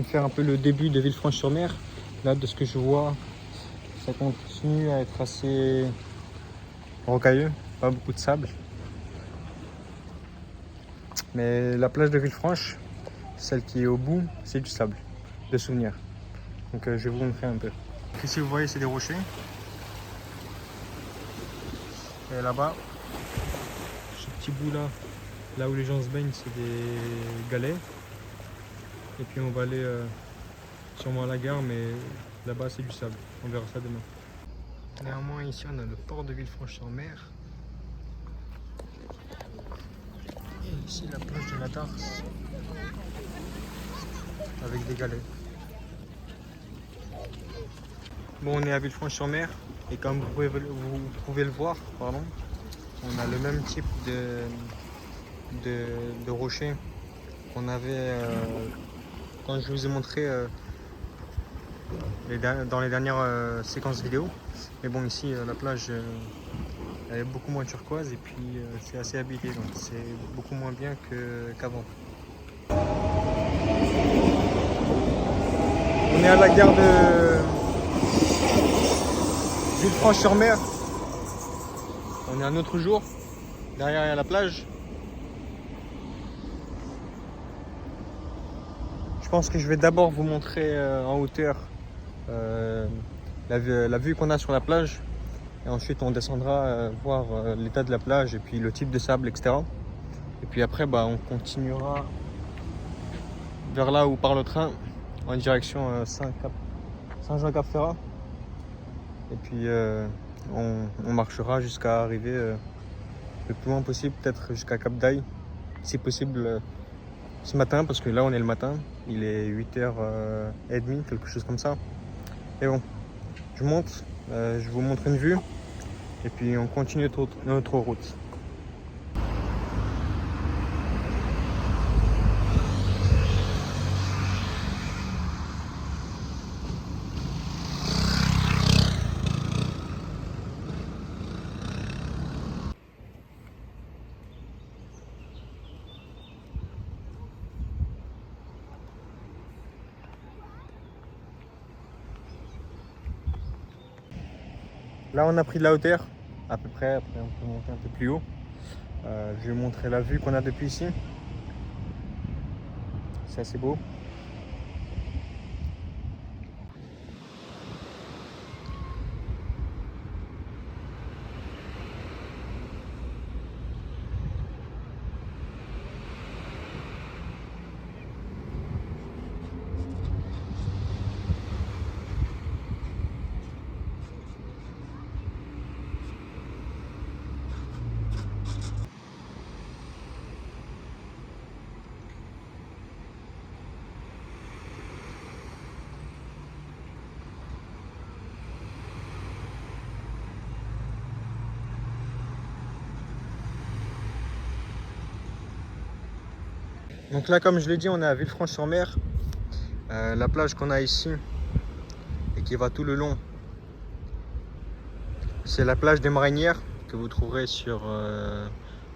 faire un peu le début de Villefranche-sur-Mer. Là, de ce que je vois, ça continue à être assez rocailleux, pas beaucoup de sable. Mais la plage de Villefranche, celle qui est au bout, c'est du sable, de souvenirs. Donc je vais vous montrer un peu. Ici, vous voyez, c'est des rochers. Et là-bas, ce petit bout là, là où les gens se baignent, c'est des galets. Et puis on va aller sûrement à la gare, mais là-bas c'est du sable. On verra ça demain. Néanmoins, ici on a le port de Villefranche-sur-Mer. Et ici la plage de la Darse, avec des galets. Bon, on est à Villefranche-sur-Mer, et comme vous pouvez le voir, pardon, on a le même type de rochers qu'on avait quand je vous ai montré dans les dernières séquences vidéo. Mais bon, ici la plage elle est beaucoup moins turquoise et puis c'est assez habité, donc c'est beaucoup moins bien qu'avant. On est à la gare de Villefranche-sur-Mer. On est un autre jour. Derrière il y a la plage. Je pense que je vais d'abord vous montrer en hauteur la vue qu'on a sur la plage. Et ensuite on descendra voir l'état de la plage et puis le type de sable, etc. Et puis après on continuera vers là où part le train en direction Saint-Jean-Cap-Ferrat. Et puis on marchera jusqu'à arriver le plus loin possible, peut-être jusqu'à Cap d'Aille, si possible ce matin, parce que là on est le matin, il est 8h30, quelque chose comme ça. Et bon, je monte, je vous montre une vue, et puis on continue notre route. Là on a pris de la hauteur, à peu près, après on peut monter un peu plus haut. Je vais vous montrer la vue qu'on a depuis ici. C'est assez beau. Donc là, comme je l'ai dit, on est à Villefranche-sur-Mer. La plage qu'on a ici et qui va tout le long, c'est la plage des Marinières que vous trouverez sur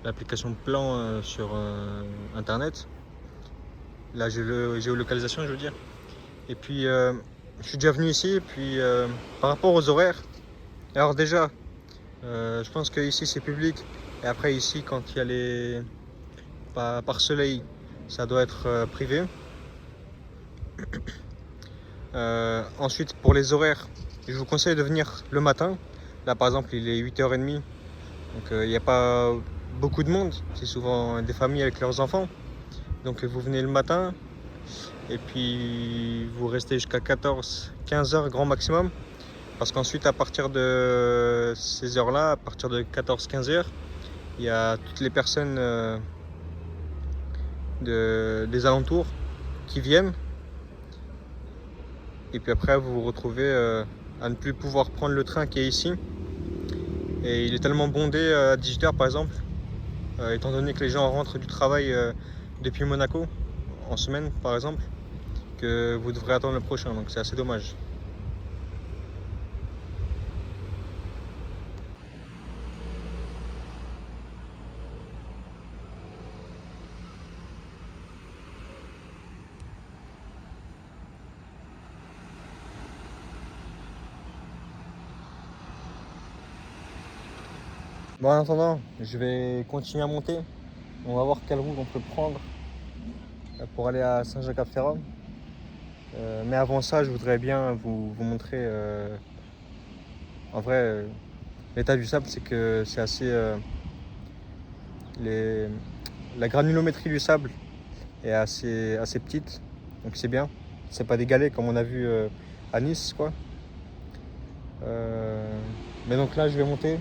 l'application Plan sur internet. La géolocalisation, je veux dire. Et puis, je suis déjà venu ici. Et puis, par rapport aux horaires, alors déjà, je pense que ici c'est public. Et après, ici, quand il y a les par soleil, ça doit être privé. Ensuite, pour les horaires, je vous conseille de venir le matin. Là, par exemple, il est 8h30. Donc, il n'y a pas beaucoup de monde. C'est souvent des familles avec leurs enfants. Donc, vous venez le matin. Et puis, vous restez jusqu'à 14-15 heures grand maximum. Parce qu'ensuite, à partir de ces heures-là, à partir de 14-15 heures, il y a toutes les personnes des alentours qui viennent. Et puis après, vous vous retrouvez à ne plus pouvoir prendre le train qui est ici. Et il est tellement bondé à 18h par exemple, étant donné que les gens rentrent du travail depuis Monaco, en semaine par exemple, que vous devrez attendre le prochain. Donc c'est assez dommage. Bon, en attendant, je vais continuer à monter. On va voir quelle route on peut prendre pour aller à Saint-Jean-Cap-Ferrat. Mais avant ça, je voudrais bien vous montrer. En vrai, l'état du sable, c'est que c'est assez. La granulométrie du sable est assez petite, donc c'est bien. C'est pas des galets comme on a vu à Nice, quoi. Mais donc là, je vais monter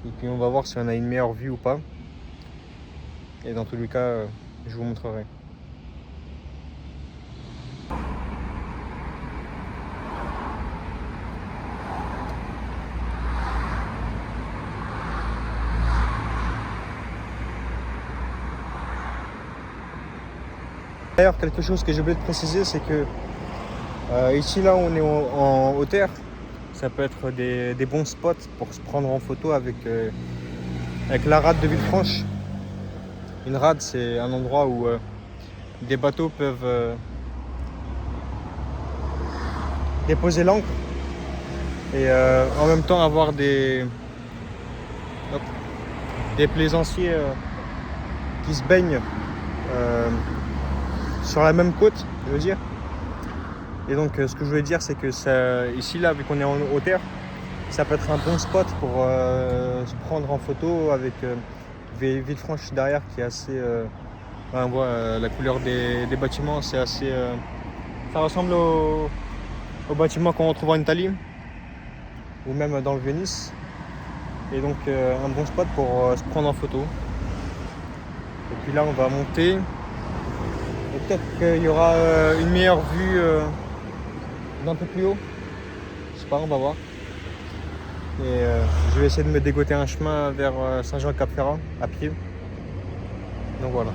et puis on va voir si on a une meilleure vue ou pas. Et dans tous les cas, je vous montrerai. D'ailleurs, quelque chose que j'ai oublié de préciser, c'est que ici, là, on est en hauteur. Ça peut être des bons spots pour se prendre en photo avec la rade de Villefranche. Une rade, c'est un endroit où des bateaux peuvent déposer l'ancre et en même temps avoir des plaisanciers qui se baignent sur la même côte, je veux dire. Et donc ce que je voulais dire, c'est que ici là, vu qu'on est en hauteur, ça peut être un bon spot pour se prendre en photo avec Villefranche derrière qui est assez... on voit la couleur des bâtiments, c'est assez... ça ressemble aux bâtiments qu'on retrouve en Italie ou même dans le Venise. Et donc un bon spot pour se prendre en photo. Et puis là on va monter. Et peut-être qu'il y aura une meilleure vue d'un peu plus haut. Je sais pas, on va voir. Et je vais essayer de me dégoter un chemin vers Saint-Jean-Cap-Ferrat à pied. Donc voilà.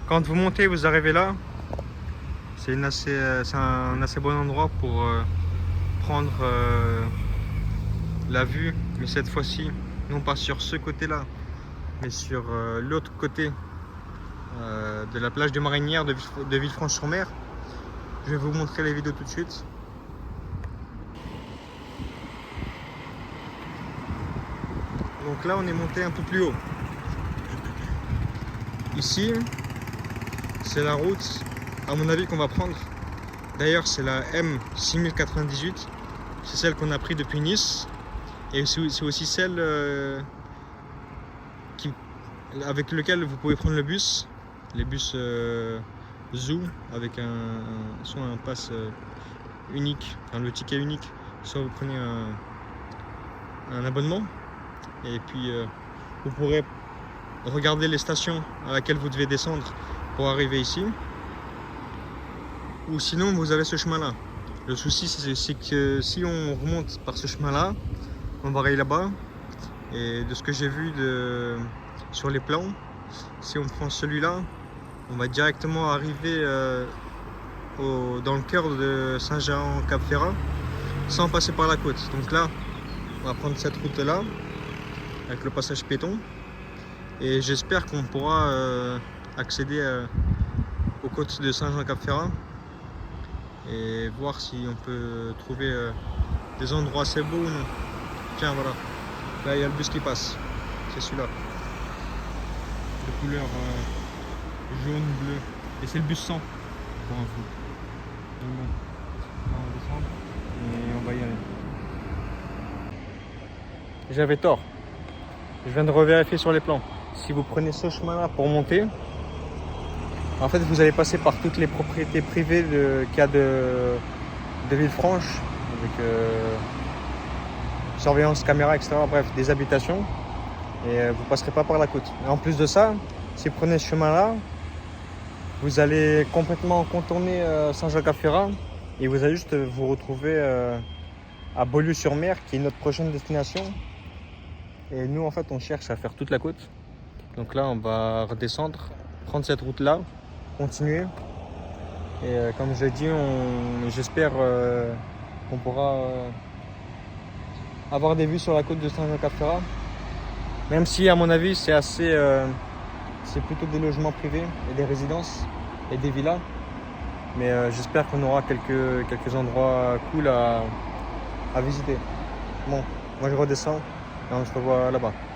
Quand vous montez, vous arrivez là, c'est un assez bon endroit pour prendre la vue, mais cette fois-ci, non pas sur ce côté-là, mais sur l'autre côté de la plage des Marinières de Villefranche-sur-Mer. Je vais vous montrer les vidéos tout de suite. Donc là, on est monté un peu plus haut. Ici, c'est la route, à mon avis, qu'on va prendre. D'ailleurs, c'est la M6098. C'est celle qu'on a pris depuis Nice. Et c'est aussi celle avec laquelle vous pouvez prendre le bus. Les bus Zoo avec soit un pass unique, enfin le ticket unique, soit vous prenez un abonnement. Et puis vous pourrez regarder les stations à laquelle vous devez descendre pour arriver ici. Ou sinon vous avez ce chemin là. Le souci c'est que si on remonte par ce chemin là, on va aller là-bas. Et de ce que j'ai vu sur les plans, si on prend celui-là, on va directement arriver dans le cœur de Saint-Jean-Cap-Ferrat sans passer par la côte. Donc là, on va prendre cette route là avec le passage piéton et j'espère qu'on pourra accéder aux côtes de Saint-Jean-Cap-Ferrat et voir si on peut trouver des endroits assez beaux ou non. Tiens, voilà, là il y a le bus qui passe, c'est celui-là, de couleur jaune, bleu, et c'est le bus 100 pour info. Donc bon, on va descendre et on va y aller. J'avais tort, je viens de revérifier sur les plans. Si vous prenez ce chemin là pour monter, en fait vous allez passer par toutes les propriétés privées qu'il y a de Villefranche, avec surveillance caméra, etc. Bref, des habitations, et vous passerez pas par la côte. Et en plus de ça, si vous prenez ce chemin là, vous allez complètement contourner Saint-Jean-Cap-Ferrat et vous allez juste vous retrouver à Beaulieu-sur-Mer, qui est notre prochaine destination. Et nous en fait on cherche à faire toute la côte. Donc là on va redescendre, prendre cette route là, continuer Et comme j'ai dit, j'espère qu'on pourra avoir des vues sur la côte de Saint-Jean-Cap-Ferrat. Même si à mon avis c'est c'est plutôt des logements privés et des résidences et des villas. Mais j'espère qu'on aura quelques endroits cool à visiter. Bon, moi je redescends et on se revoit là-bas.